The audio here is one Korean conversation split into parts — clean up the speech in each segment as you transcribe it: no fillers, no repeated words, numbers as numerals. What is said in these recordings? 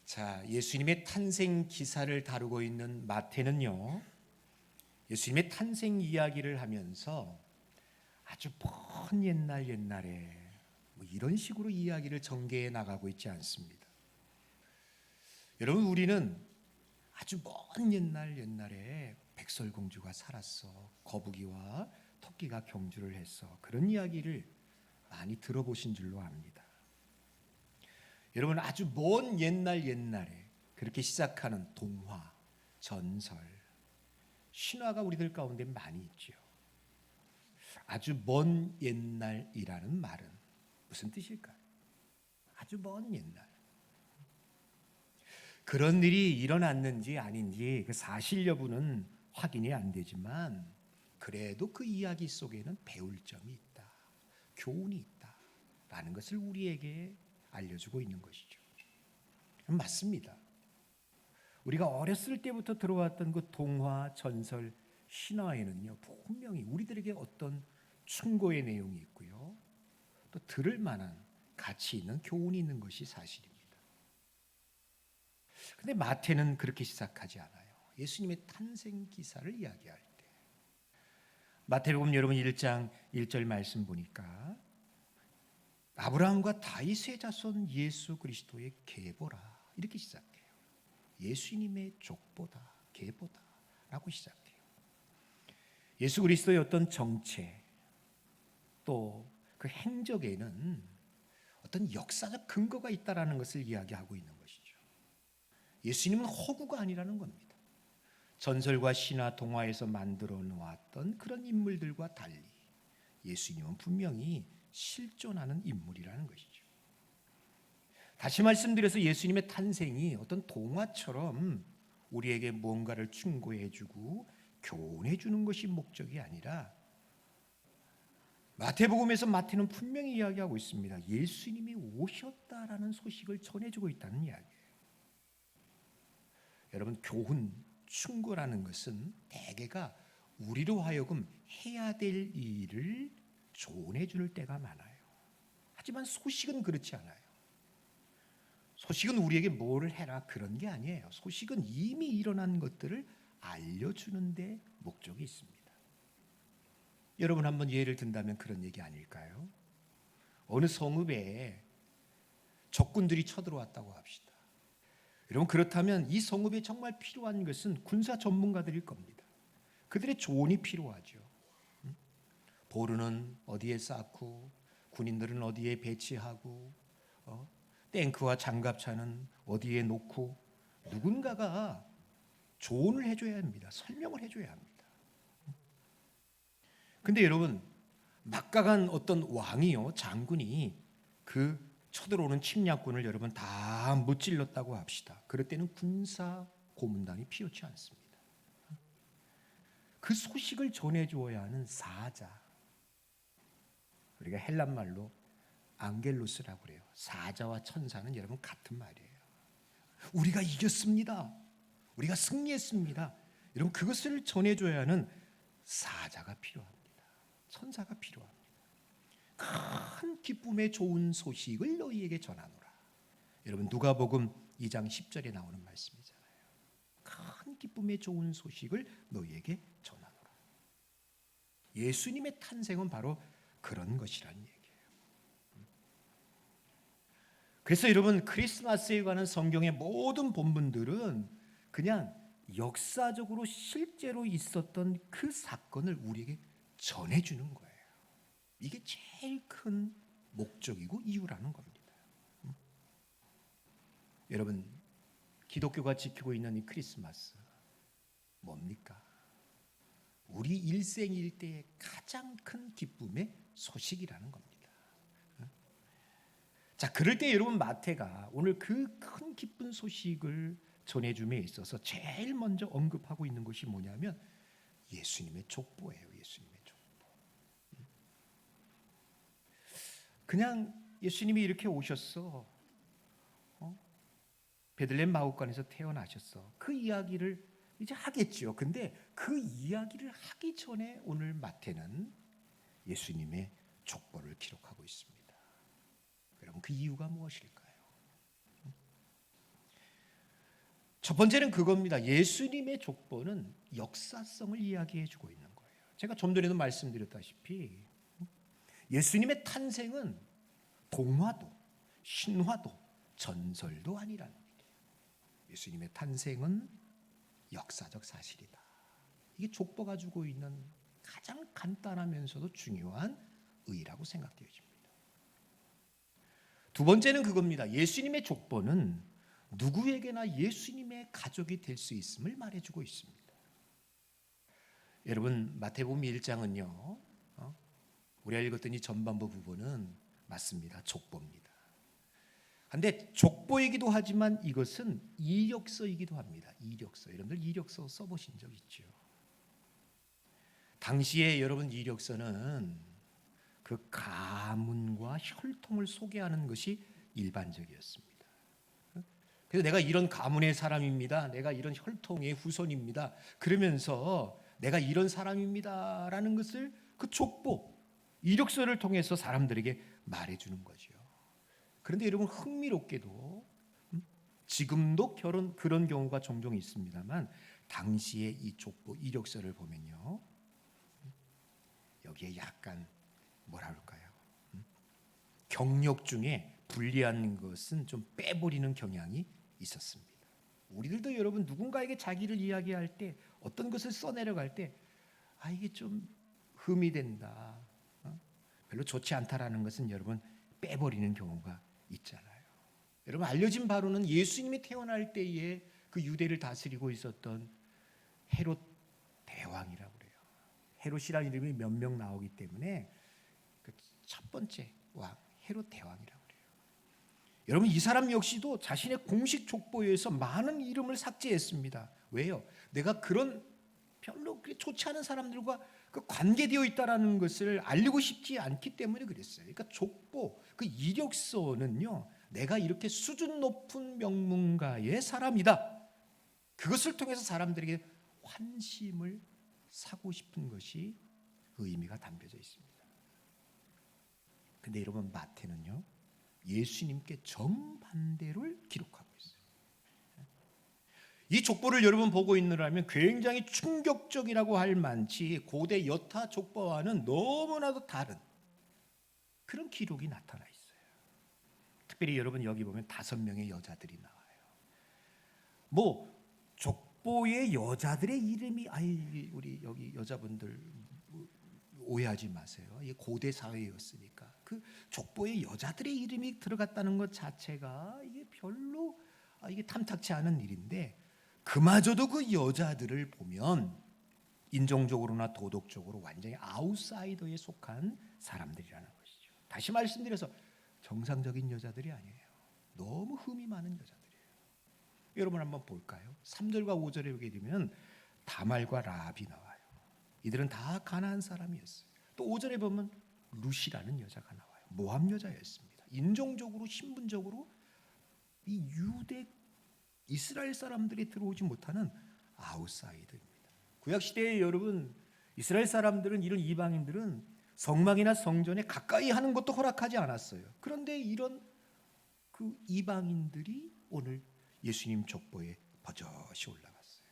자, 예수님의 탄생 기사를 다루고 있는 마태는요, 예수님의 탄생 이야기를 하면서 아주 먼 옛날에 뭐 이런 식으로 이야기를 전개해 나가고 있지 않습니다. 여러분, 우리는 아주 먼 옛날에 백설공주가 살았어, 거북이와 토끼가 경주를 했어, 그런 이야기를 많이 들어보신 줄로 압니다. 여러분, 아주 먼 옛날에 그렇게 시작하는 동화, 전설, 신화가 우리들 가운데 많이 있죠. 아주 먼 옛날이라는 말은 무슨 뜻일까요? 아주 먼 옛날. 그런 일이 일어났는지 아닌지 그 사실 여부는 확인이 안 되지만 그래도 그 이야기 속에는 배울 점이 있다, 교훈이 있다라는 것을 우리에게 알려주고 있는 것이죠. 맞습니다. 우리가 어렸을 때부터 들어왔던 그 동화, 전설, 신화에는요, 분명히 우리들에게 어떤 충고의 내용이 있고요, 또 들을 만한 가치 있는 교훈이 있는 것이 사실입니다. 근데 마태는 그렇게 시작하지 않아요. 예수님의 탄생 기사를 이야기할 때 마태복음 여러분 1장 1절 말씀 보니까 아브라함과 다윗의 자손 예수 그리스도의 계보라 이렇게 시작해요. 예수님의 족보다, 계보다라고 시작해요. 예수 그리스도의 어떤 정체, 또 그 행적에는 어떤 역사적 근거가 있다라는 것을 이야기하고 있는 것이죠. 예수님은 허구가 아니라는 겁니다. 전설과 신화, 동화에서 만들어 놓았던 그런 인물들과 달리 예수님은 분명히 실존하는 인물이라는 것이죠. 다시 말씀드려서 예수님의 탄생이 어떤 동화처럼 우리에게 뭔가를 충고해주고 교훈해주는 것이 목적이 아니라 마태복음에서 마태는 분명히 이야기하고 있습니다. 예수님이 오셨다라는 소식을 전해주고 있다는 이야기예요. 여러분, 교훈, 충고라는 것은 대개가 우리로 하여금 해야 될 일을 조언해 줄 때가 많아요. 하지만 소식은 그렇지 않아요. 소식은 우리에게 뭐를 해라 그런 게 아니에요. 소식은 이미 일어난 것들을 알려주는 데 목적이 있습니다. 여러분, 한번 예를 든다면 그런 얘기 아닐까요? 어느 성읍에 적군들이 쳐들어왔다고 합시다. 여러분, 그렇다면 이 성읍에 정말 필요한 것은 군사 전문가들일 겁니다. 그들의 조언이 필요하죠. 보루는 어디에 쌓고 군인들은 어디에 배치하고 탱크와 장갑차는 어디에 놓고 누군가가 조언을 해줘야 합니다. 설명을 해줘야 합니다. 근데 여러분, 막강한 어떤 왕이요, 장군이 그 쳐들어오는 침략군을 여러분 다 무찔렀다고 합시다. 그럴 때는 군사 고문단이 필요치 않습니다. 그 소식을 전해주어야 하는 사자, 우리가 헬란 말로 앙겔로스라고 그래요. 사자와 천사는 여러분 같은 말이에요. 우리가 이겼습니다, 우리가 승리했습니다, 여러분 그것을 전해줘야 하는 사자가 필요합니다. 천사가 필요합니다. 큰 기쁨의 좋은 소식을 너희에게 전하노라. 여러분, 누가복음 2장 10절에 나오는 말씀이잖아요. 큰 기쁨의 좋은 소식을 너희에게 전하노라. 예수님의 탄생은 바로 그런 것이라는 얘기예요. 그래서 여러분, 크리스마스에 관한 성경의 모든 본문들은 그냥 역사적으로 실제로 있었던 그 사건을 우리에게 전해주는 거예요. 이게 제일 큰 목적이고 이유라는 겁니다. 여러분, 기독교가 지키고 있는 이 크리스마스 뭡니까? 우리 일생일대의 가장 큰 기쁨의 소식이라는 겁니다. 자, 그럴 때 여러분, 마태가 오늘 그 큰 기쁜 소식을 전해줌에 있어서 제일 먼저 언급하고 있는 것이 뭐냐면 예수님의 족보예요. 예수님의 족보. 그냥 예수님이 이렇게 오셨어, 베들레헴 마구간에서 태어나셨어, 그 이야기를 이제 하겠죠. 근데 그 이야기를 하기 전에 오늘 마태는 예수님의 족보를 기록하고 있습니다. 여러분, 그 이유가 무엇일까요? 첫 번째는 그겁니다. 예수님의 족보는 역사성을 이야기해 주고 있는 거예요. 제가 좀 전에도 말씀드렸다시피 예수님의 탄생은 동화도 신화도 전설도 아니라는 얘기예요. 예수님의 탄생은 역사적 사실이다. 이게 족보가 주고 있는 가장 간단하면서도 중요한 의의라고 생각되어집니다. 두 번째는 그겁니다. 예수님의 족보는 누구에게나 예수님의 가족이 될 수 있음을 말해주고 있습니다. 여러분 마태복음 1장은요. 우리가 읽었던 이 전반부 부분은 맞습니다. 족보입니다. 그런데 족보이기도 하지만 이것은 이력서이기도 합니다. 이력서. 여러분들 이력서 써보신 적 있죠? 당시에 여러분 이력서는 그 가문과 혈통을 소개하는 것이 일반적이었습니다. 그래서 내가 이런 가문의 사람입니다. 내가 이런 혈통의 후손입니다. 그러면서 내가 이런 사람입니다라는 것을 그 족보, 이력서를 통해서 사람들에게 말해주는 거죠. 그런데 여러분 흥미롭게도 지금도 그런 경우가 종종 있습니다만 당시에 이 족보, 이력서를 보면요. 여기에 약간 뭐라 그럴까요? 경력 중에 불리한 것은 좀 빼버리는 경향이 있었습니다. 우리들도 여러분 누군가에게 자기를 이야기할 때 어떤 것을 써내려갈 때 이게 좀 흠이 된다, 별로 좋지 않다라는 것은 여러분 빼버리는 경우가 있잖아요. 여러분 알려진 바로는 예수님이 태어날 때에 그 유대를 다스리고 있었던 헤롯 대왕이라고 그래요. 헤롯이라는 이름이 몇 명 나오기 때문에 그 첫 번째 왕 헤롯 대왕이라고 그래요. 여러분 이 사람 역시도 자신의 공식 족보에서 많은 이름을 삭제했습니다. 왜요? 내가 그런 별로 좋지 않은 사람들과 그 관계되어 있다라는 것을 알리고 싶지 않기 때문에 그랬어요. 그러니까 족보, 그 이력서는요, 내가 이렇게 수준 높은 명문가의 사람이다. 그것을 통해서 사람들에게 환심을 사고 싶은 것이 그 의미가 담겨져 있습니다. 근데 여러분 마태는요, 예수님께 정반대를 기록하고 있어요. 이 족보를 여러분 보고 있느라면 굉장히 충격적이라고 할 만치 고대 여타 족보와는 너무나도 다른 그런 기록이 나타나 있어요. 특별히 여러분 여기 보면 5명의 여자들이 나와요. 뭐 족보의 여자들의 이름이 우리 여기 여자분들 오해하지 마세요. 이게 고대 사회였으니까 그 족보에 여자들의 이름이 들어갔다는 것 자체가 이게 별로 이게 탐탁치 않은 일인데 그마저도 그 여자들을 보면 인종적으로나 도덕적으로 완전히 아웃사이더에 속한 사람들이라는 것이죠. 다시 말씀드려서 정상적인 여자들이 아니에요. 너무 흠이 많은 여자들이에요. 여러분 한번 볼까요? 3절과 5절에 보게 되면 다말과 라합이 나와요. 이들은 다 가나안 사람이었어요. 또 5절에 보면 루시라는 여자가 나와요. 모함 여자였습니다. 인종적으로 신분적으로 이 유대 이스라엘 사람들이 들어오지 못하는 아웃사이더입니다. 구약 시대에 여러분 이스라엘 사람들은 이런 이방인들은 성막이나 성전에 가까이 하는 것도 허락하지 않았어요. 그런데 이런 그 이방인들이 오늘 예수님 족보에 버젓이 올라갔어요.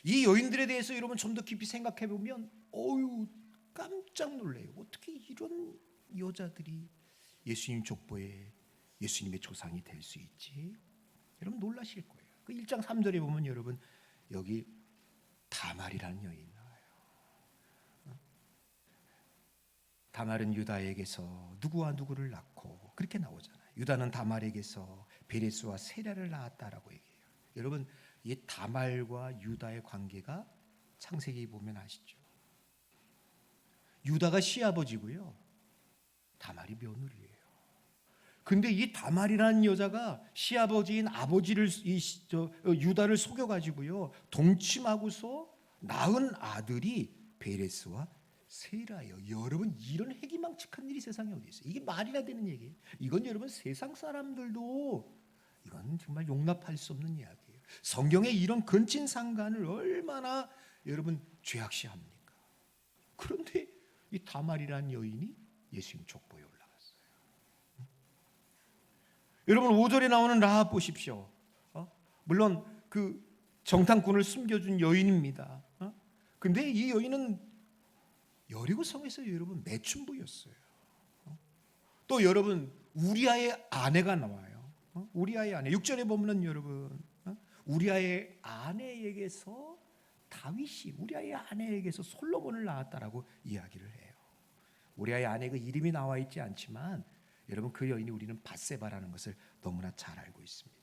이 여인들에 대해서 여러분 좀 더 깊이 생각해 보면 깜짝 놀래요. 어떻게 이런 여자들이 예수님 족보에 예수님의 조상이 될 수 있지? 여러분 놀라실 거예요. 그 1장 3절에 보면 여러분 여기 다말이라는 여인 나와요. 다말은 유다에게서 누구와 누구를 낳고 그렇게 나오잖아요. 유다는 다말에게서 베레스와 세라를 낳았다라고 얘기해요. 여러분 이 다말과 유다의 관계가 창세기 보면 아시죠? 유다가 시아버지고요. 다말이 며느리예요. 근데 이 다말이라는 여자가 시아버지인 아버지를 유다를 속여가지고요 동침하고서 낳은 아들이 베레스와 세라예요. 여러분 이런 해기망측한 일이 세상에 어디 있어요? 이게 말이나 되는 얘기예요. 이건 여러분 세상 사람들도 이건 정말 용납할 수 없는 이야기예요. 성경에 이런 근친상간을 얼마나 여러분 죄악시합니까? 그런데 이 다말이라는 여인이 예수님 족보에 올라갔어요. 여러분 5절에 나오는 라합 보십시오. 물론 그 정탐꾼을 숨겨준 여인입니다. 근데 이 여인은 여리고성에서 여러분 매춘부였어요. 또 여러분 우리아의 아내가 나와요. 우리아의 아내 6절에 보면은 여러분 우리아의 아내에게서 다윗이 우리아의 아내에게서 솔로몬을 낳았다라고 이야기를 해요. 우리아의 아내 그 이름이 나와 있지 않지만 여러분 그 여인이 우리는 밧세바라는 것을 너무나 잘 알고 있습니다.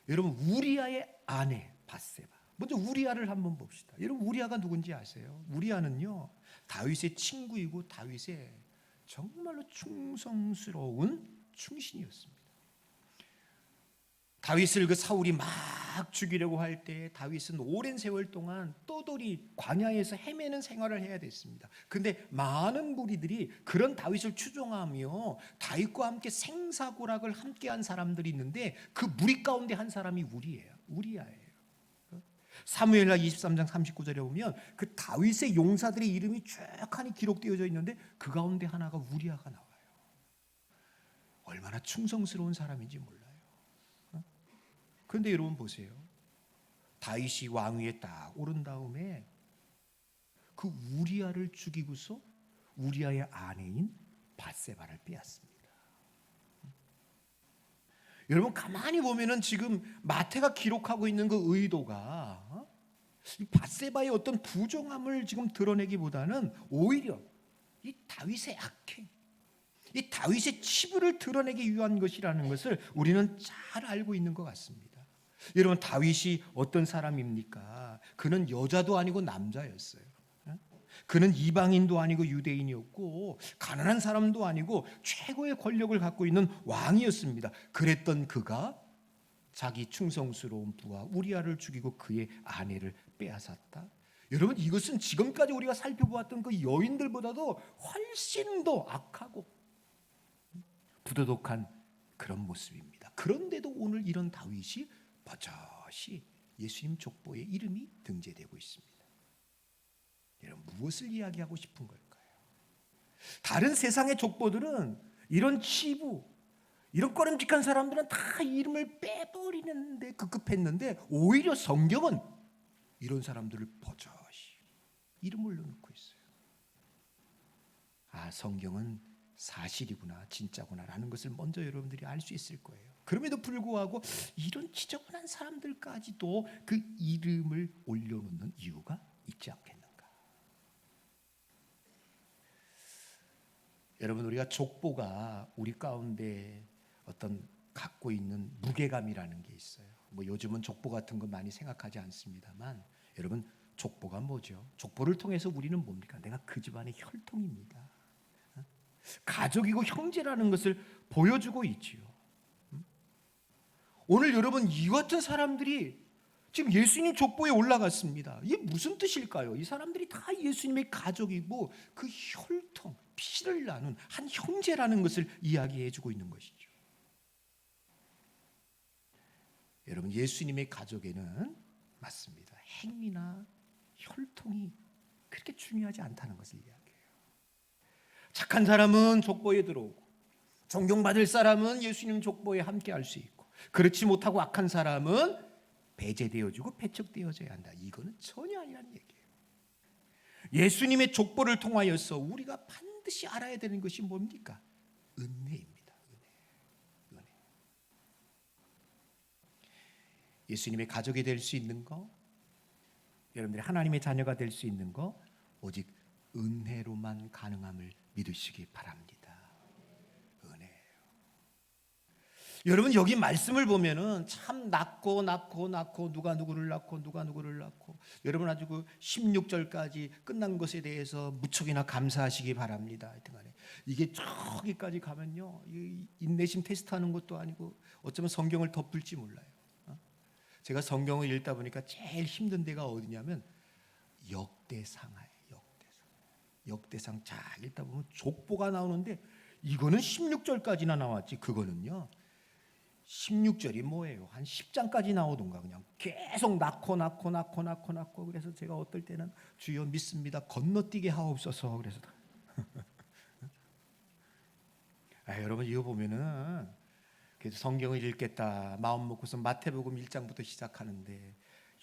여러분 우리아의 아내 밧세바. 먼저 우리아를 한번 봅시다. 여러분 우리아가 누군지 아세요? 우리아는요 다윗의 친구이고 다윗의 정말로 충성스러운 충신이었습니다. 다윗을 그 사울이 막 죽이려고 할 때 다윗은 오랜 세월 동안 떠돌이 광야에서 헤매는 생활을 해야 됐습니다. 근데 많은 무리들이 그런 다윗을 추종하며 다윗과 함께 생사고락을 함께한 사람들이 있는데 그 무리 가운데 한 사람이 우리아예요. 사무엘하 23장 39절에 보면 그 다윗의 용사들의 이름이 쭉 하니 기록되어져 있는데 그 가운데 하나가 우리아가 나와요. 얼마나 충성스러운 사람인지 몰라요. 그런데 여러분 보세요. 다윗이 왕위에 딱 오른 다음에 그 우리아를 죽이고서 우리아의 아내인 밧세바를 빼앗습니다. 여러분 가만히 보면은 지금 마태가 기록하고 있는 그 의도가 이 밧세바의 어떤 부정함을 지금 드러내기보다는 오히려 이 다윗의 악행, 이 다윗의 치부를 드러내기 위한 것이라는 것을 우리는 잘 알고 있는 것 같습니다. 여러분 다윗이 어떤 사람입니까? 그는 여자도 아니고 남자였어요. 그는 이방인도 아니고 유대인이었고 가난한 사람도 아니고 최고의 권력을 갖고 있는 왕이었습니다. 그랬던 그가 자기 충성스러운 부하 우리아를 죽이고 그의 아내를 빼앗았다. 여러분 이것은 지금까지 우리가 살펴보았던 그 여인들보다도 훨씬 더 악하고 부도덕한 그런 모습입니다. 그런데도 오늘 이런 다윗이 버젓이 예수님 족보에 이름이 등재되고 있습니다. 여러분 무엇을 이야기하고 싶은 걸까요? 다른 세상의 족보들은 이런 치부, 이런 꺼림직한 사람들은 다 이름을 빼버리는데 급급했는데 오히려 성경은 이런 사람들을 버젓이 이름을 넣어놓고 있어요. 아, 성경은 사실이구나, 진짜구나라는 것을 먼저 여러분들이 알 수 있을 거예요. 그럼에도 불구하고 이런 지저분한 사람들까지도 그 이름을 올려놓는 이유가 있지 않겠는가? 여러분 우리가 족보가 우리 가운데 어떤 갖고 있는 무게감이라는 게 있어요. 뭐 요즘은 족보 같은 거 많이 생각하지 않습니다만 여러분 족보가 뭐죠? 족보를 통해서 우리는 뭡니까? 내가 그 집안의 혈통입니다. 가족이고 형제라는 것을 보여주고 있지요. 오늘 여러분 이 같은 사람들이 지금 예수님 족보에 올라갔습니다. 이게 무슨 뜻일까요? 이 사람들이 다 예수님의 가족이고 그 혈통, 피를 나눈 한 형제라는 것을 이야기해 주고 있는 것이죠. 여러분 예수님의 가족에는 맞습니다. 행위나 혈통이 그렇게 중요하지 않다는 것을 이야기해요. 착한 사람은 족보에 들어오고 존경받을 사람은 예수님 족보에 함께 할 수 있고 그렇지 못하고 악한 사람은 배제되어지고 배척되어져야 한다. 이거는 전혀 아니라는 얘기예요. 예수님의 족보를 통하여서 우리가 반드시 알아야 되는 것이 뭡니까? 은혜입니다. 은혜. 예수님의 가족이 될 수 있는 거, 여러분들이 하나님의 자녀가 될 수 있는 거 오직 은혜로만 가능함을 믿으시기 바랍니다. 여러분 여기 말씀을 보면은 참 낳고 누가 누구를 낳고 여러분 아주 그 16절까지 끝난 것에 대해서 무척이나 감사하시기 바랍니다. 하여튼간에 이게 저기까지 가면요 인내심 테스트하는 것도 아니고 어쩌면 성경을 덮을지 몰라요. 제가 성경을 읽다 보니까 제일 힘든 데가 어디냐면 역대상하예요. 역대상 잘 읽다 보면 족보가 나오는데 이거는 16절까지나 나왔지 그거는요 16절이 뭐예요? 한 10장까지 나오던가 그냥 계속 낳고 그래서 제가 어떨 때는 주여 믿습니다 건너뛰게 하옵소서 그래서 여러분 이거 보면은 그래서 성경을 읽겠다 마음 먹고서 마태복음 1장부터 시작하는데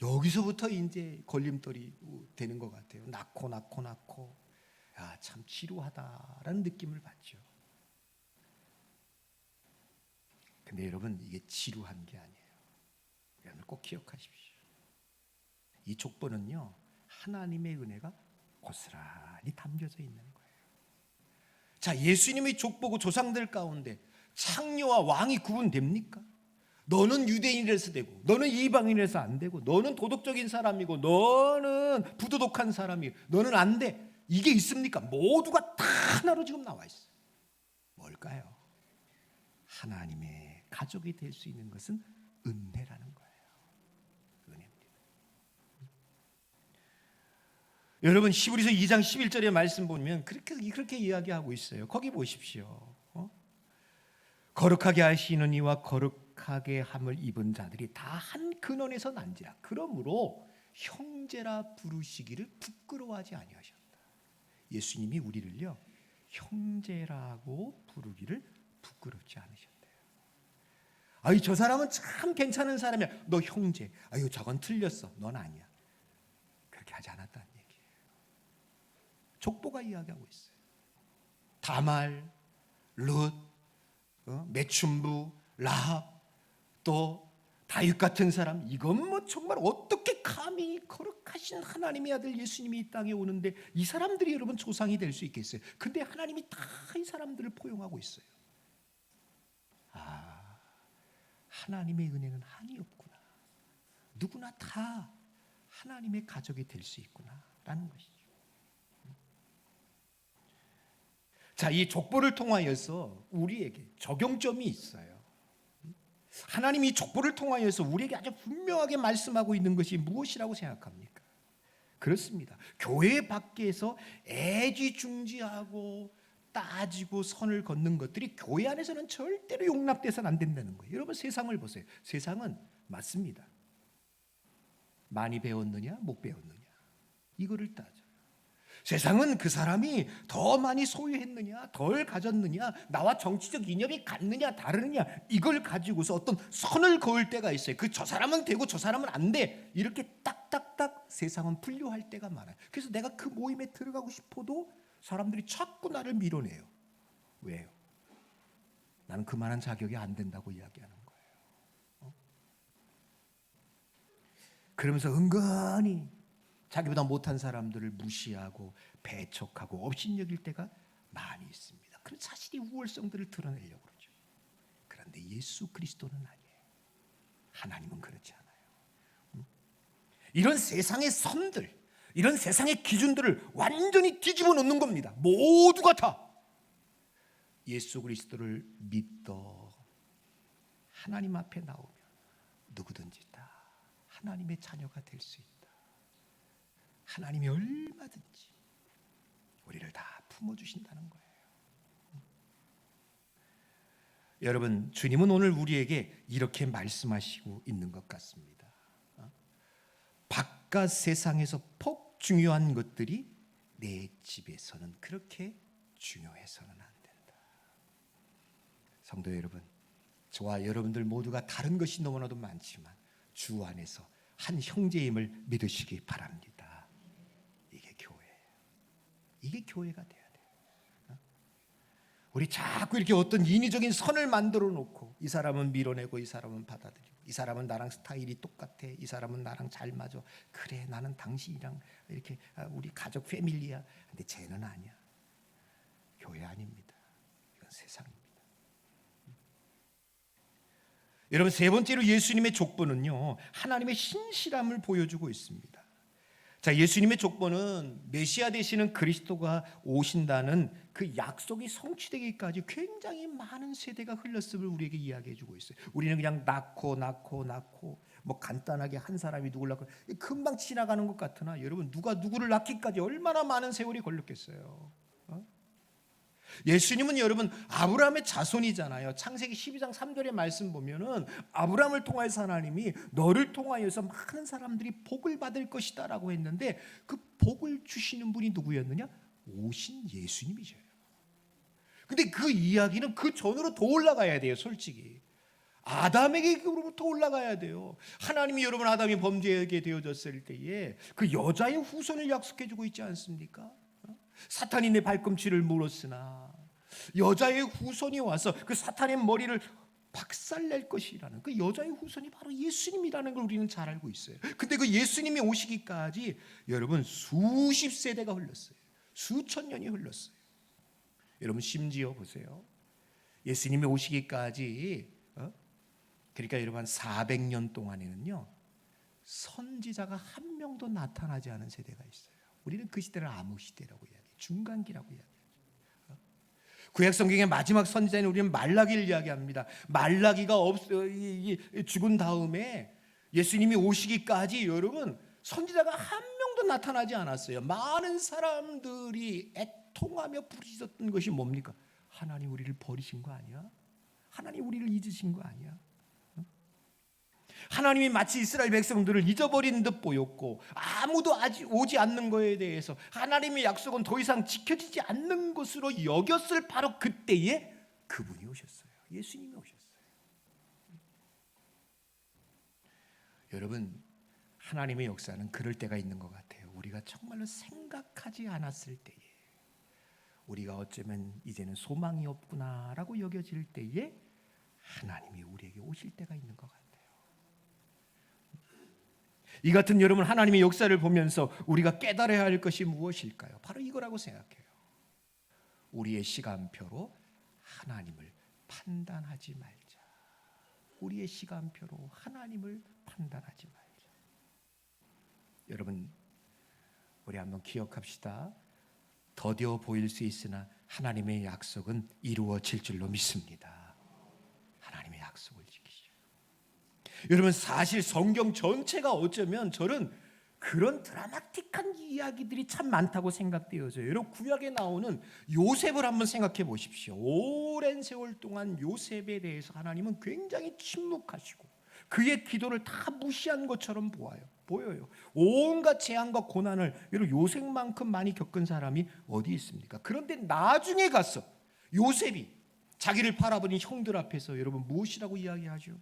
여기서부터 이제 걸림돌이 되는 것 같아요. 낳고 참 지루하다라는 느낌을 받죠. 근데 여러분 이게 지루한 게 아니에요. 여러분 꼭 기억하십시오. 이 족보는요 하나님의 은혜가 고스란히 담겨져 있는 거예요. 자, 예수님의 족보고 조상들 가운데 창녀와 왕이 구분됩니까? 너는 유대인이라서 되고 너는 이방인이라서 안 되고 너는 도덕적인 사람이고 너는 부도덕한 사람이고 너는 안 돼. 이게 있습니까? 모두가 다 하나로 지금 나와 있어요. 뭘까요? 하나님의 가족이 될 수 있는 것은 은혜라는 거예요. 은혜입니다. 여러분 히브리서 2장 11절의 말씀 보면 그렇게 이야기하고 있어요. 거기 보십시오. 거룩하게 하시는 이와 거룩하게 함을 입은 자들이 다 한 근원에서 난지라. 그러므로 형제라 부르시기를 부끄러워하지 아니하셨다. 예수님이 우리를요 형제라고 부르기를 부끄럽지 않으셨대요. 아유 저 사람은 참 괜찮은 사람이야. 너 형제. 아유 저건 틀렸어. 넌 아니야. 그렇게 하지 않았다는 얘기예요. 족보가 이야기하고 있어요. 다말, 룻, 메춘부, 라합, 또 다윗 같은 사람. 이건 뭐 정말 어떻게 감히 거룩하신 하나님의 아들 예수님이 이 땅에 오는데 이 사람들이 여러분 조상이 될 수 있겠어요? 근데 하나님이 다 이 사람들을 포용하고 있어요. 하나님의 은혜는 한이 없구나. 누구나 다 하나님의 가족이 될 수 있구나라는 것이죠. 자, 이 족보를 통하여서 우리에게 적용점이 있어요. 하나님이 이 족보를 통하여서 우리에게 아주 분명하게 말씀하고 있는 것이 무엇이라고 생각합니까? 그렇습니다. 교회 밖에서 애지중지하고 따지고 선을 걷는 것들이 교회 안에서는 절대로 용납돼서는 안 된다는 거예요. 여러분 세상을 보세요. 세상은 맞습니다. 많이 배웠느냐 못 배웠느냐 이거를 따져요. 세상은 그 사람이 더 많이 소유했느냐 덜 가졌느냐 나와 정치적 이념이 같느냐 다르느냐 이걸 가지고서 어떤 선을 그을 때가 있어요. 저 사람은 되고 저 사람은 안 돼. 이렇게 딱딱딱 세상은 분류할 때가 많아요. 그래서 내가 그 모임에 들어가고 싶어도 사람들이 자꾸 나를 밀어내요. 왜요? 나는 그만한 자격이 안 된다고 이야기하는 거예요. 그러면서 은근히 자기보다 못한 사람들을 무시하고 배척하고 업신여길 때가 많이 있습니다. 그런 자신의 우월성들을 드러내려고 그러죠. 그런데 예수 그리스도는 아니에요. 하나님은 그렇지 않아요. 이런 세상의 선들, 이런 세상의 기준들을 완전히 뒤집어 놓는 겁니다. 모두가 다 예수 그리스도를 믿어 하나님 앞에 나오면 누구든지 다 하나님의 자녀가 될 수 있다. 하나님이 얼마든지 우리를 다 품어주신다는 거예요. 여러분, 주님은 오늘 우리에게 이렇게 말씀하시고 있는 것 같습니다. 바깥 세상에서 폭 중요한 것들이 내 집에서는 그렇게 중요해서는 안 된다. 성도 여러분, 저와 여러분들 모두가 다른 것이 너무나도 많지만 주 안에서 한 형제임을 믿으시기 바랍니다. 이게 교회가 돼야 돼요. 우리 자꾸 이렇게 어떤 인위적인 선을 만들어 놓고 이 사람은 밀어내고 이 사람은 받아들이고 이 사람은 나랑 스타일이 똑같아. 이 사람은 나랑 잘 맞아. 그래 나는 당신이랑 이렇게 우리 가족 패밀리야. 근데 쟤는 아니야. 교회 아닙니다. 이건 세상입니다. 여러분 세 번째로 예수님의 족보는요 하나님의 신실함을 보여주고 있습니다. 자, 예수님의 족보는 메시아 되시는 그리스도가 오신다는 그 약속이 성취되기까지 굉장히 많은 세대가 흘렀음을 우리에게 이야기해 주고 있어요. 우리는 그냥 낳고 뭐 간단하게 한 사람이 누굴 낳고 금방 지나가는 것 같으나 여러분 누가 누구를 낳기까지 얼마나 많은 세월이 걸렸겠어요. 예수님은 여러분 아브라함의 자손이잖아요. 창세기 12장 3절의 말씀 보면은 아브라함을 통하여서 하나님이 너를 통하여서 많은 사람들이 복을 받을 것이다 라고 했는데 그 복을 주시는 분이 누구였느냐? 오신 예수님이죠. 근데 그 이야기는 그 전으로 더 올라가야 돼요. 솔직히 아담에게로부터 올라가야 돼요. 하나님이 여러분 아담이 범죄하게 되어졌을 때에 그 여자의 후손을 약속해 주고 있지 않습니까? 사탄이 내 발꿈치를 물었으나 여자의 후손이 와서 그 사탄의 머리를 박살낼 것이라는 그 여자의 후손이 바로 예수님이라는 걸 우리는 잘 알고 있어요. 근데 그 예수님이 오시기까지 여러분 수십 세대가 흘렀어요. 수천 년이 흘렀어요. 여러분 심지어 보세요. 예수님이 오시기까지 그러니까 여러분 한 400년 동안에는요 선지자가 한 명도 나타나지 않은 세대가 있어요. 우리는 그 시대를 암흑 시대라고 이야기해요. 중간기라고 이야기해요. 구약 성경의 마지막 선지자는 우리는 말라기를 이야기합니다. 말라기가 죽은 다음에 예수님이 오시기까지 여러분 선지자가 한 명도 나타나지 않았어요. 많은 사람들이 애통하며 부르짖었던 것이 뭡니까? 하나님 우리를 버리신 거 아니야? 하나님 우리를 잊으신 거 아니야? 하나님이 마치 이스라엘 백성들을 잊어버린 듯 보였고 아무도 오지 않는 것에 대해서 하나님의 약속은 더 이상 지켜지지 않는 것으로 여겼을 바로 그때에 그분이 오셨어요. 예수님이 오셨어요. 여러분 하나님의 역사는 그럴 때가 있는 것 같아요. 우리가 정말로 생각하지 않았을 때에 우리가 어쩌면 이제는 소망이 없구나라고 여겨질 때에 하나님이 우리에게 오실 때가 있는 것 같아요. 이 같은 여러분 하나님의 역사를 보면서 우리가 깨달아야 할 것이 무엇일까요? 바로 이거라고 생각해요. 우리의 시간표로 하나님을 판단하지 말자. 우리의 시간표로 하나님을 판단하지 말자. 여러분 우리 한번 기억합시다. 더뎌 보일 수 있으나 하나님의 약속은 이루어질 줄로 믿습니다. 하나님의 약속을 지키시오. 여러분 사실 성경 전체가 어쩌면 저는 그런 드라마틱한 이야기들이 참 많다고 생각되어져요. 여러분 구약에 나오는 요셉을 한번 생각해 보십시오. 오랜 세월 동안 요셉에 대해서 하나님은 굉장히 침묵하시고 그의 기도를 다 무시한 것처럼 보여요. 온갖 재앙과 고난을 여러분 요셉만큼 많이 겪은 사람이 어디 있습니까? 그런데 나중에 가서 요셉이 자기를 바라보는 형들 앞에서 여러분 무엇이라고 이야기하죠?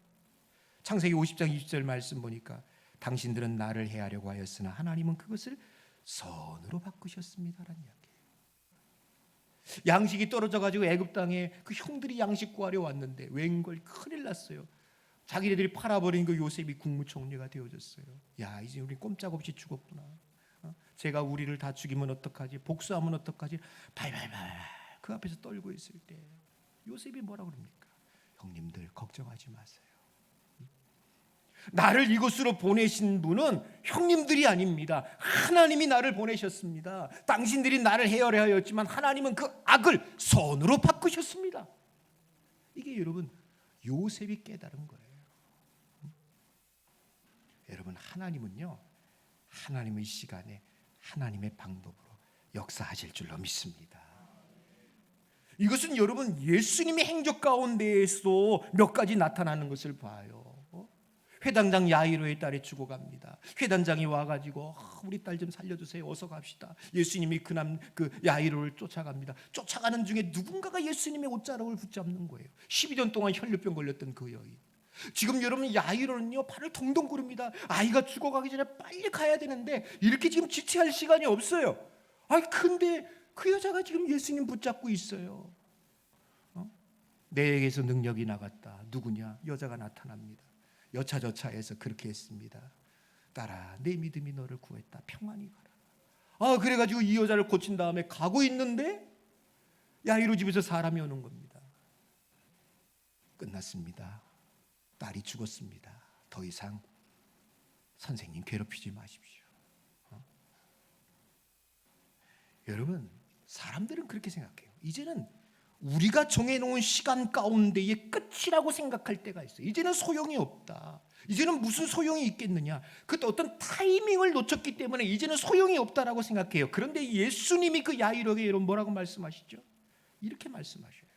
창세기 50장 20절 말씀 보니까 당신들은 나를 해하려고 하였으나 하나님은 그것을 선으로 바꾸셨습니다라는 이야기예요. 양식이 떨어져가지고 애굽 땅에 그 형들이 양식 구하려 왔는데 웬걸 큰일 났어요. 자기네들이 팔아버린 그 요셉이 국무총리가 되어졌어요. 야 이제 우리 꼼짝없이 죽었구나. 제가 우리를 다 죽이면 어떡하지? 복수하면 어떡하지? 발발발 그 앞에서 떨고 있을 때 요셉이 뭐라 그럽니까? 형님들 걱정하지 마세요. 나를 이곳으로 보내신 분은 형님들이 아닙니다. 하나님이 나를 보내셨습니다. 당신들이 나를 해하려 하였지만 하나님은 그 악을 선으로 바꾸셨습니다. 이게 여러분 요셉이 깨달은 거예요. 여러분 하나님은요 하나님의 시간에 하나님의 방법으로 역사하실 줄로 믿습니다. 이것은 여러분 예수님의 행적 가운데에서 몇 가지 나타나는 것을 봐요. 회당장 야이로의 딸이 죽어갑니다. 회당장이 와가지고 우리 딸 좀 살려주세요. 어서 갑시다. 예수님이 그 야이로를 쫓아갑니다. 쫓아가는 중에 누군가가 예수님의 옷자락을 붙잡는 거예요. 12년 동안 혈류병 걸렸던 그 여인. 지금 여러분 야이로는요 발을 동동 구릅니다. 아이가 죽어가기 전에 빨리 가야 되는데 이렇게 지금 지체할 시간이 없어요. 근데 그 여자가 지금 예수님 붙잡고 있어요. 내게서 능력이 나갔다. 누구냐? 여자가 나타납니다. 여차저차해서 그렇게 했습니다. 딸아 내 믿음이 너를 구했다. 평안히 가라. 그래가지고 이 여자를 고친 다음에 가고 있는데 야이로 집에서 사람이 오는 겁니다. 끝났습니다. 딸이 죽었습니다. 더 이상 선생님 괴롭히지 마십시오. 여러분 사람들은 그렇게 생각해요. 이제는 우리가 정해놓은 시간 가운데의 끝이라고 생각할 때가 있어요. 이제는 소용이 없다. 이제는 무슨 소용이 있겠느냐. 그때 어떤 타이밍을 놓쳤기 때문에 이제는 소용이 없다라고 생각해요. 그런데 예수님이 그 야이로에게 여러분 뭐라고 말씀하시죠? 이렇게 말씀하셔요.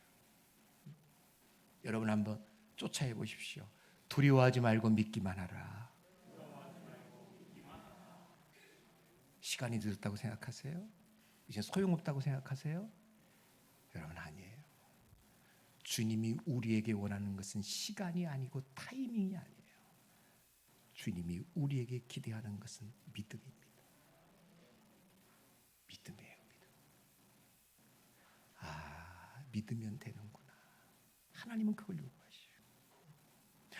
여러분 한번 쫓아해 보십시오. 두려워하지 말고 믿기만 하라. 시간이 늦었다고 생각하세요? 이제 소용없다고 생각하세요? 여러분 아니에요. 주님이 우리에게 원하는 것은 시간이 아니고 타이밍이 아니에요. 주님이 우리에게 기대하는 것은 믿음입니다. 믿음이에요. 믿음. 믿으면 되는구나. 하나님은 그걸 요구하시죠.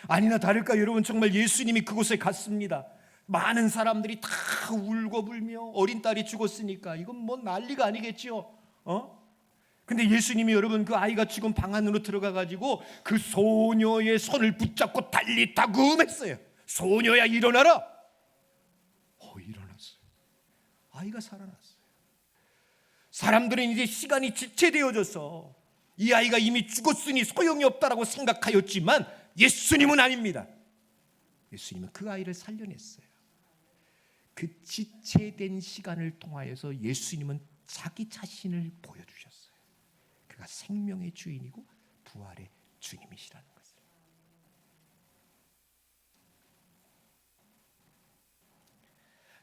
아니나 다를까 여러분, 정말 예수님이 그곳에 갔습니다. 많은 사람들이 다 울고 불며 어린 딸이 죽었으니까 이건 뭐 난리가 아니겠죠. 근데 예수님이 여러분 그 아이가 죽은 방 안으로 들어가 가지고 그 소녀의 손을 붙잡고 달리타금 했어요. 소녀야 일어나라. 일어났어요. 아이가 살아났어요. 사람들은 이제 시간이 지체되어져서 이 아이가 이미 죽었으니 소용이 없다라고 생각하였지만 예수님은 아닙니다. 예수님은 그 아이를 살려냈어요. 그 지체된 시간을 통하여서 예수님은 자기 자신을 보여주셨어요. 그가 생명의 주인이고 부활의 주님이시라는 것을.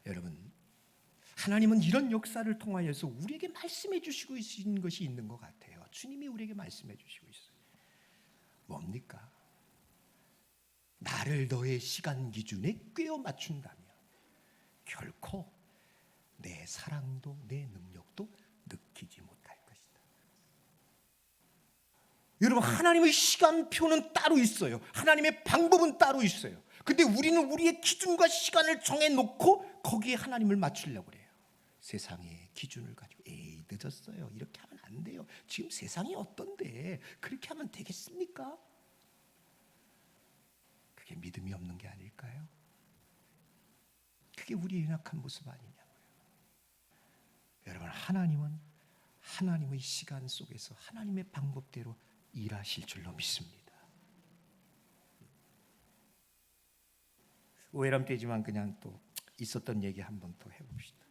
여러분, 하나님은 이런 역사를 통하여서 우리에게 말씀해 주시고 계신 것이 있는 것 같아요. 주님이 우리에게 말씀해 주시고 있어요. 뭡니까? 나를 너의 시간 기준에 꿰어 맞춘다면 결코 내 사랑도 내 능력도 느끼지 못할 것이다. 여러분, 하나님의 시간표는 따로 있어요. 하나님의 방법은 따로 있어요. 근데 우리는 우리의 기준과 시간을 정해놓고 거기에 하나님을 맞추려고 그래요. 세상의 기준을 가지고 늦었어요. 이렇게 하면 안 돼요. 지금 세상이 어떤데 그렇게 하면 되겠습니까? 그게 믿음이 없는 게 아닐까요? 그게 우리의 연약한 모습 아니냐고요. 여러분, 하나님은 하나님의 시간 속에서 하나님의 방법대로 일하실 줄로 믿습니다. 오해람 때지만 그냥 또 있었던 얘기 한번 더 해봅시다.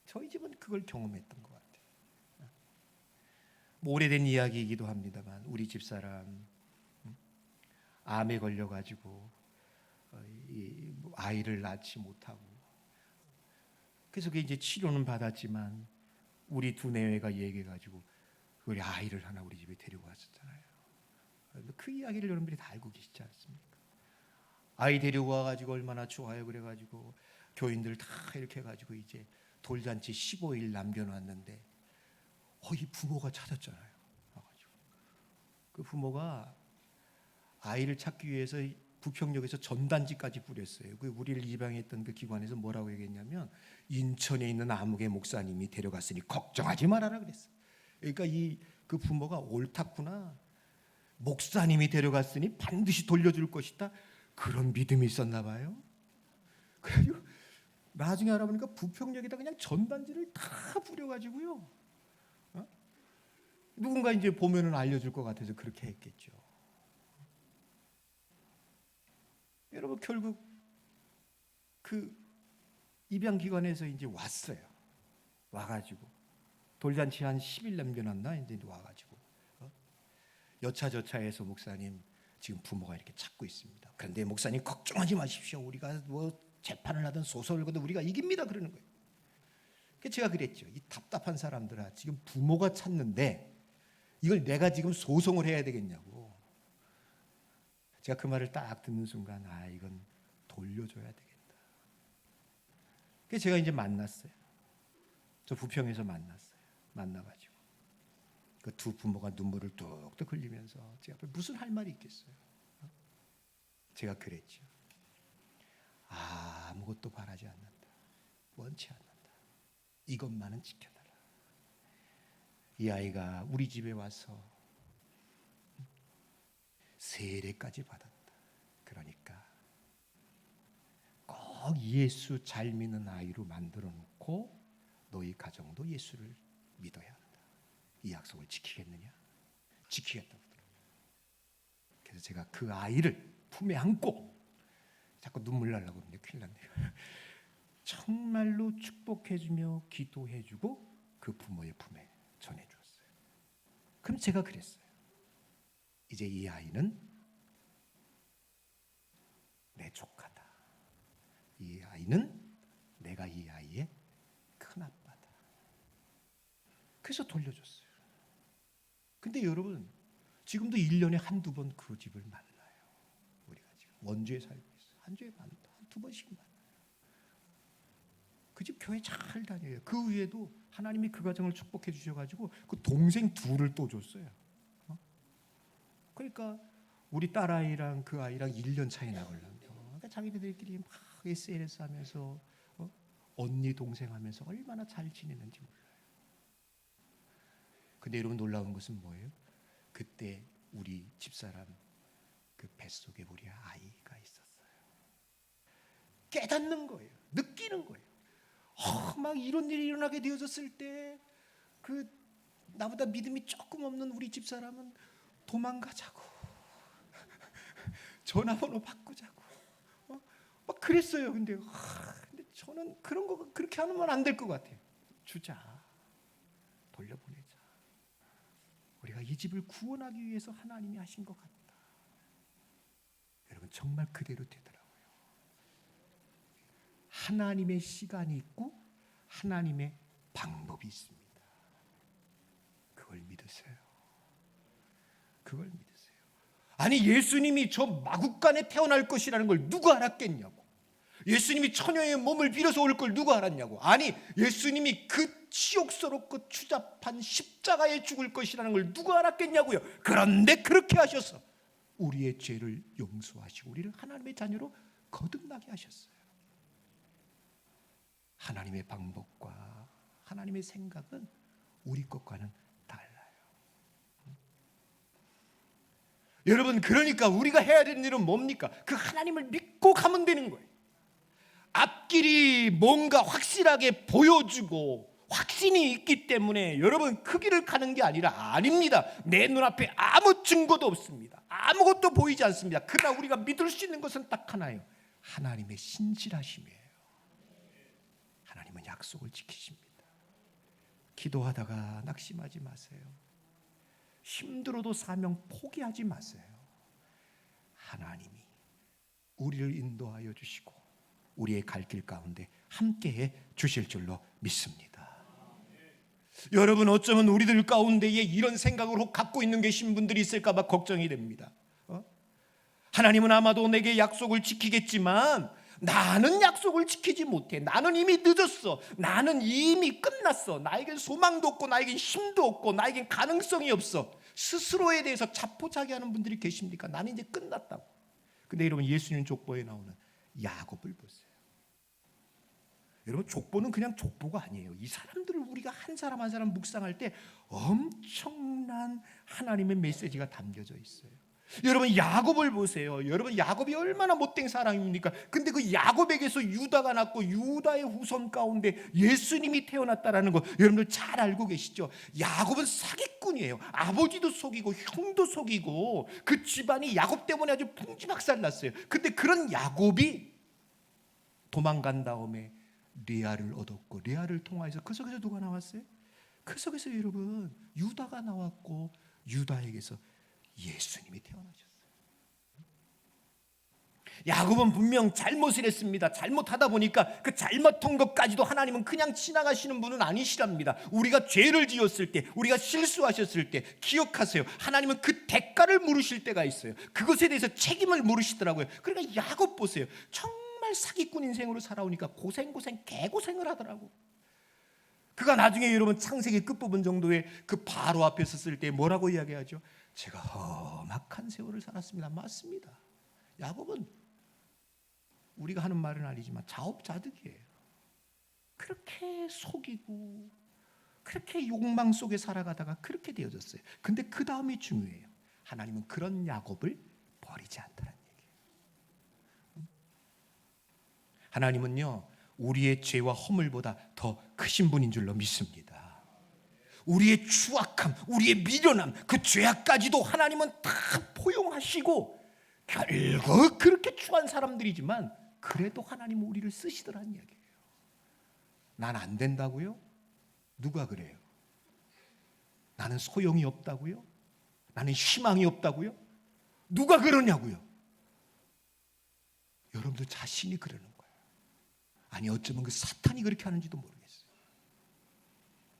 저희 집은 그걸 경험했던 것 같아요. 뭐 오래된 이야기이기도 합니다만 우리 집사람 암에 걸려가지고 아이를 낳지 못하고, 그래서 그 이제 치료는 받았지만 우리 두뇌가 얘기해가지고 우리 아이를 하나 우리 집에 데리고 왔었잖아요. 그 이야기를 여러분들이 다 알고 계시지 않습니까? 아이 데리고 와가지고 얼마나 좋아요 그래가지고 교인들 다 이렇게 해가지고 이제 돌잔치 15일 남겨놨는데 이 부모가 찾았잖아요. 와가지고 그 부모가 아이를 찾기 위해서 부평역에서 전단지까지 뿌렸어요. 그 우리를 입양했던 그 기관에서 뭐라고 얘기했냐면 인천에 있는 아무개 목사님이 데려갔으니 걱정하지 말아라 그랬어요. 그러니까 그 부모가 옳았구나. 목사님이 데려갔으니 반드시 돌려줄 것이다. 그런 믿음이 있었나 봐요. 그래가지고 나중에 알아보니까 부평역에다 그냥 전단지를 다 뿌려가지고요. 누군가 이제 보면은 알려줄 것 같아서 그렇게 했겠죠. 여러분, 결국 그 입양기관에서 이제 왔어요. 와가지고 돌잔치 한 10일 남겨놨나 이제 와가지고 여차저차해서 목사님 지금 부모가 이렇게 찾고 있습니다. 그런데 목사님 걱정하지 마십시오. 우리가 뭐 재판을 하든 소송을 걸든 우리가 이깁니다. 그러는 거예요. 제가 그랬죠. 이 답답한 사람들아, 지금 부모가 찾는데 이걸 내가 지금 소송을 해야 되겠냐고. 제가 그 말을 딱 듣는 순간 이건 돌려줘야 되겠다. 그래서 제가 이제 만났어요. 저 부평에서 만났어요. 만나가지고 그 두 부모가 눈물을 뚝뚝 흘리면서 제 앞에 무슨 할 말이 있겠어요. 제가 그랬죠. 아무것도 바라지 않는다. 원치 않는다. 이것만은 지켜달라. 이 아이가 우리 집에 와서 세례까지 받았다. 그러니까 꼭 예수 잘 믿는 아이로 만들어 놓고 너희 가정도 예수를 믿어야 한다. 이 약속을 지키겠느냐? 지키겠다고 그러더라고요. 그래서 제가 그 아이를 품에 안고 자꾸 눈물 나려고 그러는데 큰일 났네요. 정말로 축복해주며 기도해주고 그 부모의 품에 전해주었어요. 그럼 제가 그랬어요. 이제 이 아이는 내 조카다. 이 아이는 내가 이 아이의 큰아빠다. 그래서 돌려줬어요. 근데 여러분, 지금도 1년에 한두 번 그 집을 만나요. 우리가 지금 원주에 살고 있어요. 한 주에 한두 번씩 만나요. 그 집 교회 잘 다녀요. 그 위에도 하나님이 그 가정을 축복해 주셔가지고 그 동생 둘을 또 줬어요. 그러니까 우리 딸아이랑 그 아이랑 1년 차이 나거든요. 그러니까 자기들끼리 막 SNS 하면서 언니 동생 하면서 얼마나 잘 지내는지 몰라요. 근데 여러분 놀라운 것은 뭐예요? 그때 우리 집사람 그 뱃속에 우리 아이가 있었어요. 깨닫는 거예요. 느끼는 거예요. 막 이런 일이 일어나게 되어졌을 때 그 나보다 믿음이 조금 없는 우리 집사람은 도망가자고 전화번호 바꾸자고 막 그랬어요. 근데 저는 그런 거 그렇게 하면 안 될 것 같아요. 주자, 돌려보내자. 우리가 이 집을 구원하기 위해서 하나님이 하신 것 같다. 여러분 정말 그대로 되더라고요. 하나님의 시간이 있고 하나님의 방법이 있습니다. 그걸 믿으세요. 그걸 믿으세요. 아니 예수님이 저 마국간에 태어날 것이라는 걸 누가 알았겠냐고. 예수님이 처녀의 몸을 빌어서 올 걸 누가 알았냐고. 아니 예수님이 그 치욕스럽고 추잡한 십자가에 죽을 것이라는 걸 누가 알았겠냐고요. 그런데 그렇게 하셔서 우리의 죄를 용서하시고 우리를 하나님의 자녀로 거듭나게 하셨어요. 하나님의 방법과 하나님의 생각은 우리 것과는 달라요. 여러분 그러니까 우리가 해야 되는 일은 뭡니까? 그 하나님을 믿고 가면 되는 거예요. 앞길이 뭔가 확실하게 보여주고 확신이 있기 때문에 여러분 그 길을 가는 게 아닙니다. 내 눈앞에 아무 증거도 없습니다. 아무것도 보이지 않습니다. 그러나 우리가 믿을 수 있는 것은 딱 하나예요. 하나님의 신실하심이에요. 하나님은 약속을 지키십니다. 기도하다가 낙심하지 마세요. 힘들어도 사명 포기하지 마세요. 하나님이 우리를 인도하여 주시고 우리의 갈 길 가운데 함께해 주실 줄로 믿습니다. 여러분 어쩌면 우리들 가운데에 이런 생각으로 갖고 있는 계신 분들이 있을까 봐 걱정이 됩니다. 하나님은 아마도 내게 약속을 지키겠지만 나는 약속을 지키지 못해. 나는 이미 늦었어. 나는 이미 끝났어. 나에겐 소망도 없고 나에겐 힘도 없고 나에겐 가능성이 없어. 스스로에 대해서 자포자기하는 분들이 계십니까? 나는 이제 끝났다고. 근데 여러분 예수님 족보에 나오는 야곱을 보세요. 여러분 족보는 그냥 족보가 아니에요. 이 사람들을 우리가 한 사람 한 사람 묵상할 때 엄청난 하나님의 메시지가 담겨져 있어요. 여러분 야곱을 보세요. 여러분 야곱이 얼마나 못된 사람입니까? 근데 그 야곱에게서 유다가 났고 유다의 후손 가운데 예수님이 태어났다라는 거 여러분들 잘 알고 계시죠? 야곱은 사기꾼이에요. 아버지도 속이고 형도 속이고 그 집안이 야곱 때문에 아주 풍지박살 났어요. 근데 그런 야곱이 도망간 다음에 레아를 얻었고 레아를 통하여서 그 속에서 누가 나왔어요? 그 속에서 여러분 유다가 나왔고 유다에게서 예수님이 태어나셨어요. 야곱은 분명 잘못을 했습니다. 잘못하다 보니까 그 잘못한 것까지도 하나님은 그냥 지나가시는 분은 아니시랍니다. 우리가 죄를 지었을 때, 우리가 실수하셨을 때 기억하세요. 하나님은 그 대가를 물으실 때가 있어요. 그것에 대해서 책임을 물으시더라고요. 그러니까 야곱 보세요. 정말 사기꾼 인생으로 살아오니까 개고생을 하더라고. 그가 나중에 여러분 창세기 끝부분 정도에 그 바로 앞에 섰을 때 뭐라고 이야기하죠? 제가 험악한 세월을 살았습니다. 맞습니다. 야곱은 우리가 하는 말은 아니지만 자업자득이에요. 그렇게 속이고 그렇게 욕망 속에 살아가다가 그렇게 되어졌어요. 근데 그 다음이 중요해요. 하나님은 그런 야곱을 버리지 않다는 얘기예요. 하나님은요 우리의 죄와 허물보다 더 크신 분인 줄로 믿습니다. 우리의 추악함, 우리의 미련함, 그 죄악까지도 하나님은 다 포용하시고 결국 그렇게 추한 사람들이지만 그래도 하나님은 우리를 쓰시더라는 이야기예요. 난 안 된다고요? 누가 그래요? 나는 소용이 없다고요? 나는 희망이 없다고요? 누가 그러냐고요? 여러분들 자신이 그러는 거예요. 아니 어쩌면 그 사탄이 그렇게 하는지도 모르겠어요.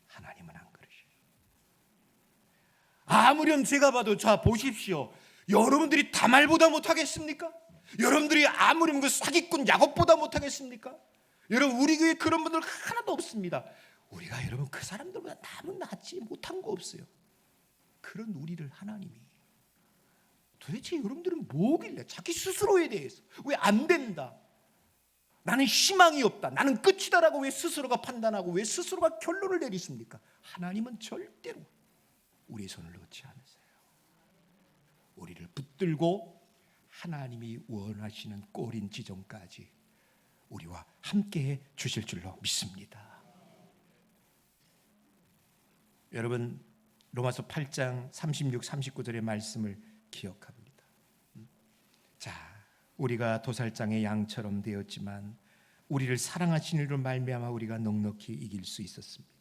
하나님은 안 그러셔요. 아무렴 제가 봐도 자 보십시오. 여러분들이 다말보다 못하겠습니까? 여러분들이 아무렴 그 사기꾼 야곱보다 못하겠습니까? 여러분 우리 교회 그런 분들 하나도 없습니다. 우리가 여러분 그 사람들보다 남은 낫지 못한 거 없어요. 그런 우리를 하나님이 도대체 여러분들은 뭐길래 자기 스스로에 대해서 왜 안 된다, 나는 희망이 없다, 나는 끝이다라고 왜 스스로가 판단하고 왜 스스로가 결론을 내리십니까? 하나님은 절대로 우리의 손을 놓지 않으세요. 우리를 붙들고 하나님이 원하시는 꼬린 지점까지 우리와 함께해 주실 줄로 믿습니다. 여러분 로마서 8장 36, 39절의 말씀을 기억합니다. 자, 우리가 도살장의 양처럼 되었지만 우리를 사랑하신 이로 말미암아 우리가 넉넉히 이길 수 있었습니다.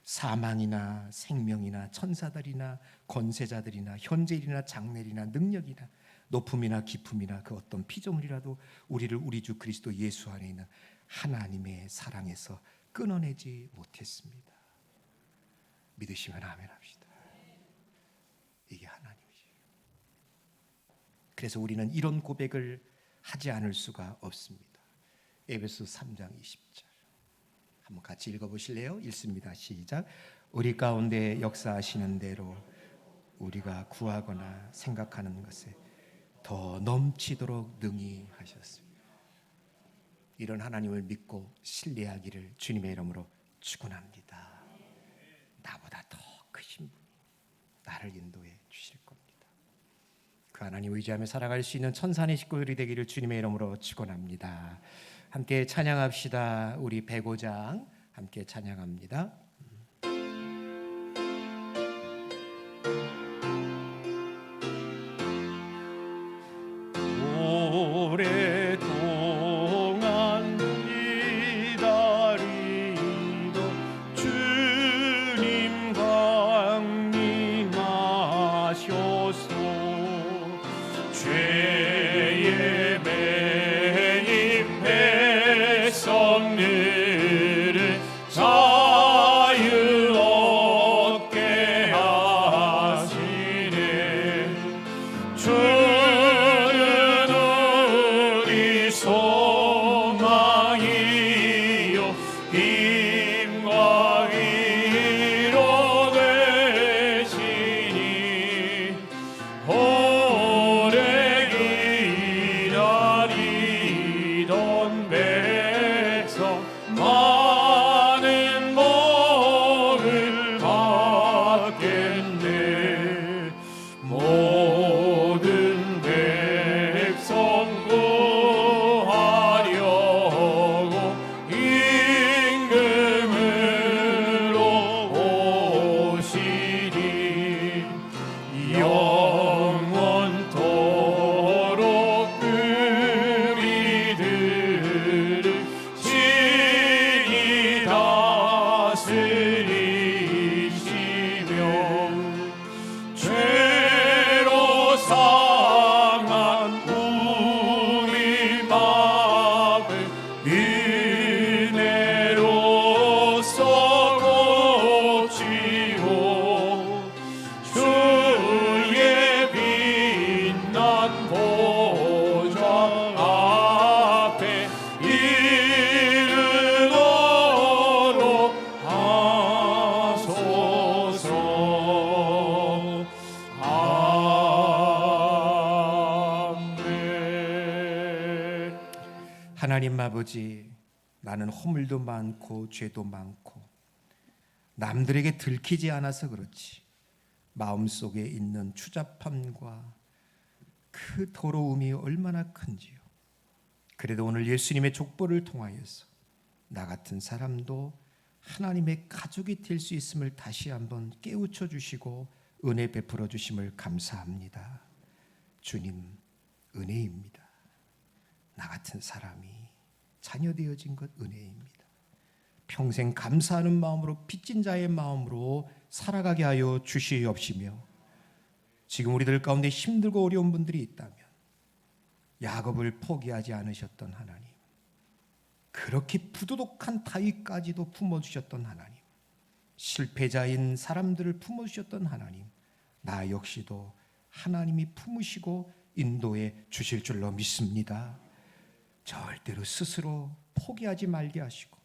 사망이나 생명이나 천사들이나 권세자들이나 현재일이나 장래일이나 능력이나 높음이나 깊음이나 그 어떤 피조물이라도 우리를 우리 주 그리스도 예수 안에 있는 하나님의 사랑에서 끊어내지 못했습니다. 믿으시면 아멘 합시다. 이게 하나님이시죠. 그래서 우리는 이런 고백을 하지 않을 수가 없습니다. 에베소 3장 20절 한번 같이 읽어보실래요? 읽습니다. 시작. 우리 가운데 역사하시는 대로 우리가 구하거나 생각하는 것에 더 넘치도록 능히 하셨습니다. 이런 하나님을 믿고 신뢰하기를 주님의 이름으로 축원합니다. 나보다 더 크신 분이 나를 인도해 주실 겁니다. 그 하나님 의지하며 살아갈 수 있는 천산의 식구들이 되기를 주님의 이름으로 축원합니다. 함께 찬양합시다. 우리 105장 함께 찬양합니다. 오랫동안 기다리던 주님 강림하셔서 죄의 매인 백성들을 자유 얻게 하시네. 주는 우리 소망이요 힘과 위로 되시니 오래 기다리던 백성 많은 복을 받겠네. 모든 백성 구하려고 임금으로 오시니 영원토록 그리들을 친히 다스리시며 죄로 상한 우리 마음을 은혜로써 고치고 주의 빛난 보좌 앞에 이르도록 하소서. 아멘. 하나님 아버지, 나는 허물도 많고 죄도 많고 남들에게 들키지 않아서 그렇지 마음속에 있는 추잡함과 그 더러움이 얼마나 큰지요. 그래도 오늘 예수님의 족보를 통하여서 나 같은 사람도 하나님의 가족이 될 수 있음을 다시 한번 깨우쳐 주시고 은혜 베풀어 주심을 감사합니다. 주님, 은혜입니다. 나 같은 사람이 자녀 되어진 것 은혜입니다. 평생 감사하는 마음으로 빚진 자의 마음으로 살아가게 하여 주시옵시며, 지금 우리들 가운데 힘들고 어려운 분들이 있다면 야곱을 포기하지 않으셨던 하나님, 그렇게 부도덕한 다윗까지도 품어주셨던 하나님, 실패자인 사람들을 품어주셨던 하나님, 나 역시도 하나님이 품으시고 인도해 주실 줄로 믿습니다. 절대로 스스로 포기하지 말게 하시고,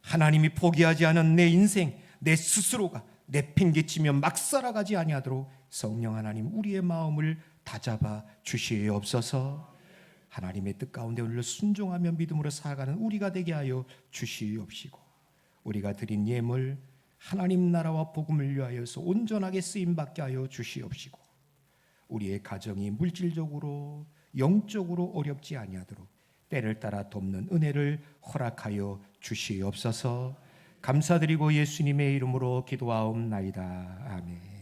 하나님이 포기하지 않은 내 인생, 내 스스로가 내팽개치며 막 살아가지 아니하도록 성령 하나님 우리의 마음을 다잡아 주시옵소서. 하나님의 뜻 가운데 우리를 순종하며 믿음으로 살아가는 우리가 되게 하여 주시옵시고, 우리가 드린 예물 하나님 나라와 복음을 위하여서 온전하게 쓰임받게 하여 주시옵시고, 우리의 가정이 물질적으로 영적으로 어렵지 아니하도록 때를 따라 돕는 은혜를 허락하여 주시옵소서. 감사드리고 예수님의 이름으로 기도하옵나이다. 아멘.